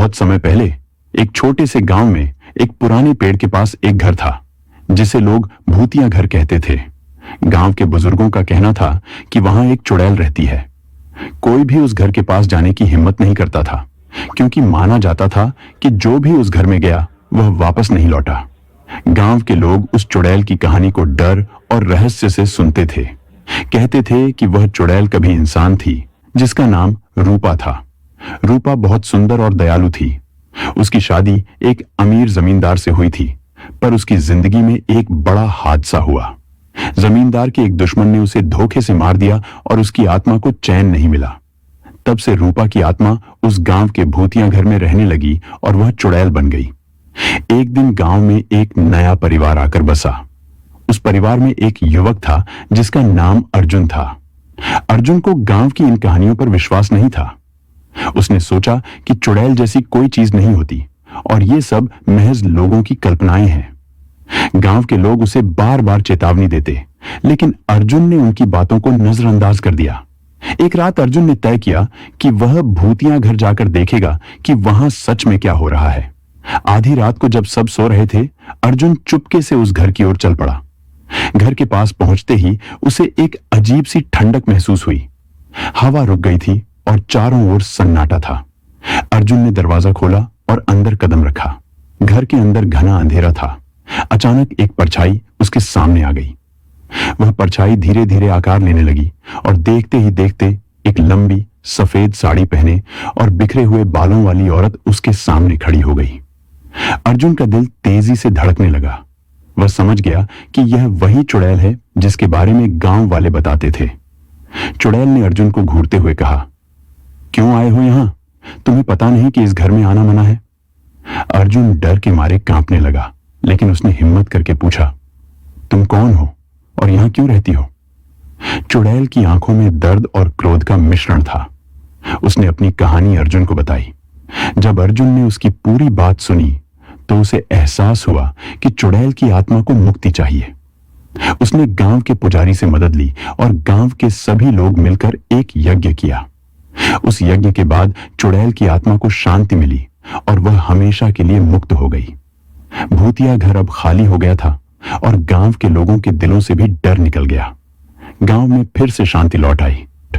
बहुत समय पहले एक छोटे से गांव में एक पुराने पेड़ के पास एक घर था जिसे लोग भूतिया घर कहते थे। गांव के बुजुर्गों का कहना था कि वहां एक चुड़ैल रहती है। कोई भी उस घर के पास जाने की हिम्मत नहीं करता था, क्योंकि माना जाता था कि जो भी उस घर में गया वह वापस नहीं लौटा। गांव के लोग उस चुड़ैल की कहानी को डर और रहस्य से सुनते थे। कहते थे कि वह चुड़ैल कभी इंसान थी जिसका नाम रूपा था। रूपा बहुत सुंदर और दयालु थी। उसकी शादी एक अमीर जमींदार से हुई थी, पर उसकी जिंदगी में एक बड़ा हादसा हुआ। जमींदार के एक दुश्मन ने उसे धोखे से मार दिया और उसकी आत्मा को चैन नहीं मिला। तब से रूपा की आत्मा उस गांव के भूतिया घर में रहने लगी और वह चुड़ैल बन गई। एक दिन गांव में एक नया परिवार आकर बसा। उस परिवार में एक युवक था जिसका नाम अर्जुन था। अर्जुन को गांव की इन कहानियों पर विश्वास नहीं था। उसने सोचा कि चुड़ैल जैसी कोई चीज नहीं होती और ये सब महज लोगों की कल्पनाएं हैं। गांव के लोग उसे बार बार चेतावनी देते, लेकिन अर्जुन ने उनकी बातों को नजरअंदाज कर दिया। एक रात अर्जुन ने तय किया कि वह भूतिया घर जाकर देखेगा कि वहां सच में क्या हो रहा है। आधी रात को जब सब सो रहे थे, अर्जुन चुपके से उस घर की ओर चल पड़ा। घर के पास पहुंचते ही उसे एक अजीब सी ठंडक महसूस हुई। हवा रुक गई थी और चारों ओर सन्नाटा था। अर्जुन ने दरवाजा खोला और अंदर कदम रखा। घर के अंदर घना अंधेरा था। अचानक एक परछाई उसके सामने आ गई। वह परछाई धीरे धीरे आकार लेने लगी और देखते ही देखते एक लंबी सफेद साड़ी पहने और बिखरे हुए बालों वाली औरत उसके सामने खड़ी हो गई। अर्जुन का दिल तेजी से धड़कने लगा। वह समझ गया कि यह वही चुड़ैल है जिसके बारे में गांव वाले बताते थे। चुड़ैल ने अर्जुन को घूरते हुए कहा, क्यों आए हो यहां? तुम्हें पता नहीं कि इस घर में आना मना है? अर्जुन डर के मारे कांपने लगा, लेकिन उसने हिम्मत करके पूछा, तुम कौन हो और यहां क्यों रहती हो? चुड़ैल की आंखों में दर्द और क्रोध का मिश्रण था। उसने अपनी कहानी अर्जुन को बताई। जब अर्जुन ने उसकी पूरी बात सुनी तो उसे एहसास हुआ कि चुड़ैल की आत्मा को मुक्ति चाहिए। उसने गांव के पुजारी से मदद ली और गांव के सभी लोग मिलकर एक यज्ञ किया। उस यज्ञ के बाद चुड़ैल की आत्मा को शांति मिली और वह हमेशा के लिए मुक्त हो गई। भूतिया घर अब खाली हो गया था और गांव के लोगों के दिलों से भी डर निकल गया। गांव में फिर से शांति लौट आई।